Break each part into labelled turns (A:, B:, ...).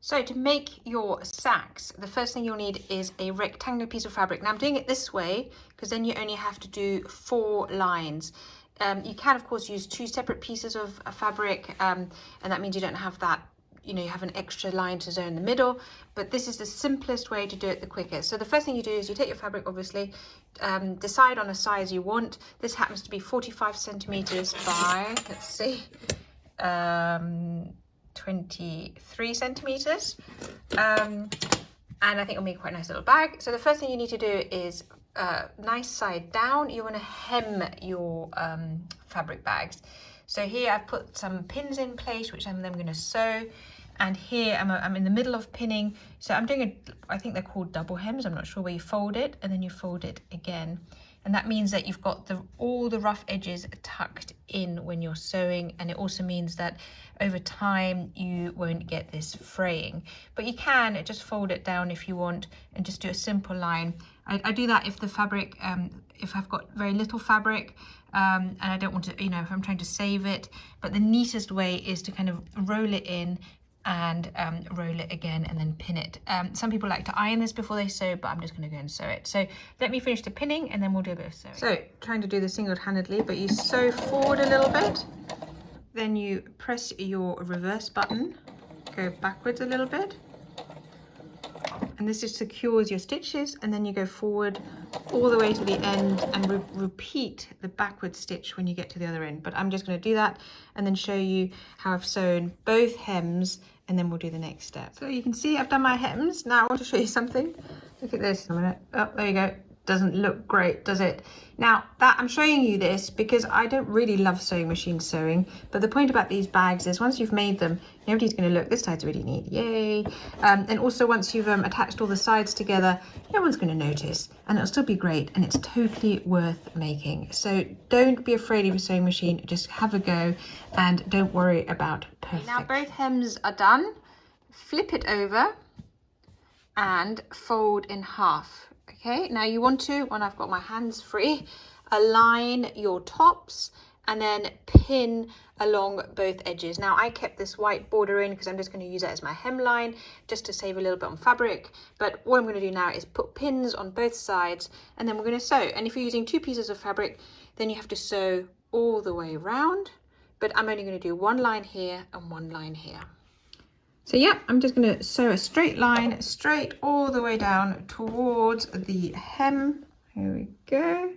A: So to make your sacks, the first thing you'll need is a rectangular piece of fabric. Now I'm doing it this way because then you only have to do 4 lines. You can of course use 2 separate pieces of fabric, and that means you don't have that, you know, you have an extra line to sew in the middle, but this is the simplest way to do it the quickest. So the first thing you do is you take your fabric, obviously, decide on a size you want. This happens to be 45 centimeters by, let's see, 23 centimeters, and I think it'll make quite a nice little bag. So the first thing you need to do is nice side down, you want to hem your fabric bags. So here I've put some pins in place, which I'm then going to sew, and here I'm in the middle of pinning. So I'm doing I think they're called double hems, I'm not sure, where you fold it and then you fold it again. And that means that you've got all the rough edges tucked in when you're sewing, and it also means that over time you won't get this fraying. But you can just fold it down if you want and just do a simple line. I do that if the fabric, if I've got very little fabric, and I don't want to, you know, if I'm trying to save it. But the neatest way is to kind of roll it in and roll it again and then pin it. Some people like to iron this before they sew, but I'm just going to go and sew it. So let me finish the pinning and then we'll do a bit of sewing. So trying to do this single-handedly, but you sew forward a little bit, then you press your reverse button, go backwards a little bit, and this just secures your stitches, and then you go forward all the way to the end and repeat the backward stitch when you get to the other end. But I'm just going to do that and then show you how I've sewn both hems, and then we'll do the next step. So you can see I've done my hems. Now I want to show you something. Look at this a minute. Oh, there you go. Doesn't look great, does it? Now that I'm showing you this because I don't really love sewing machine sewing, but the point about these bags is once you've made them, nobody's going to look, this side's really neat, yay. And also once you've attached all the sides together, no one's going to notice, and it'll still be great, and it's totally worth making. So don't be afraid of a sewing machine, just have a go and don't worry about perfection. Now both hems are done. Flip it over and fold in half. Okay, now you want to, when I've got my hands free, align your tops and then pin along both edges. Now I kept this white border in because I'm just going to use it as my hemline just to save a little bit on fabric. But what I'm going to do now is put pins on both sides and then we're going to sew. And if you're using 2 pieces of fabric, then you have to sew all the way around. But I'm only going to do 1 line here and 1 line here. So yeah, I'm just going to sew a straight line straight all the way down towards the hem. Here we go.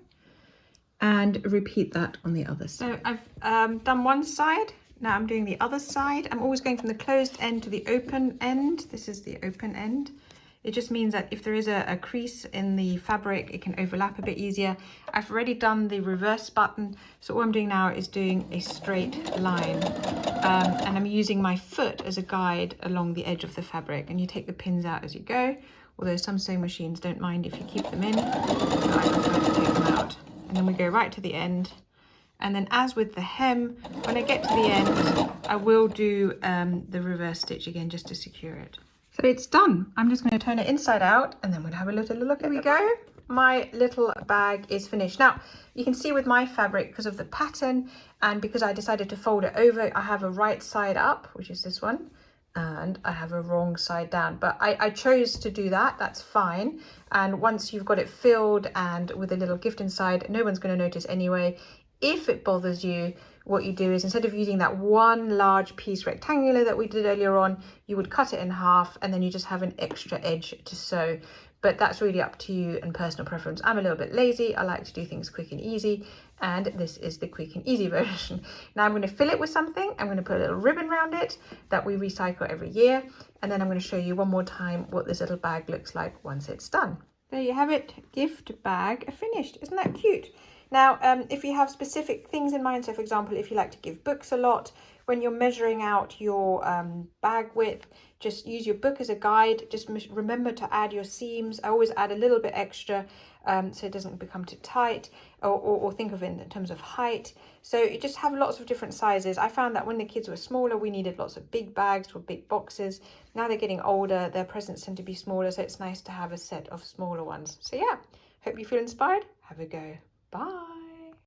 A: And repeat that on the other side. So I've done one side. Now I'm doing the other side. I'm always going from the closed end to the open end. This is the open end. It just means that if there is a crease in the fabric, it can overlap a bit easier. I've already done the reverse button, so all I'm doing now is doing a straight line. And I'm using my foot as a guide along the edge of the fabric, and you take the pins out as you go, although some sewing machines don't mind if you keep them in, but I prefer to take them out. And then we go right to the end. And then as with the hem, when I get to the end, I will do the reverse stitch again just to secure it. So it's done. I'm just going to turn it inside out and then we'll have a little look. There we go. My little bag is finished. Now you can see with my fabric, because of the pattern and because I decided to fold it over, I have a right side up, which is this one, and I have a wrong side down. But I chose to do that. That's fine. And once you've got it filled and with a little gift inside, no one's going to notice anyway. If it bothers you, what you do is instead of using that one large piece rectangular that we did earlier on, you would cut it in half and then you just have an extra edge to sew. But that's really up to you and personal preference. I'm a little bit lazy. I like to do things quick and easy, and this is the quick and easy version. Now I'm going to fill it with something. I'm going to put a little ribbon around it that we recycle every year, and then I'm going to show you one more time what this little bag looks like once it's done. There you have it, gift bag finished. Isn't that cute? Now, if you have specific things in mind, so for example, if you like to give books a lot, when you're measuring out your bag width, just use your book as a guide. Just remember to add your seams. I always add a little bit extra so it doesn't become too tight, or think of it in terms of height. So you just have lots of different sizes. I found that when the kids were smaller, we needed lots of big bags or big boxes. Now they're getting older, their presents tend to be smaller, so it's nice to have a set of smaller ones. So yeah, hope you feel inspired. Have a go. Bye.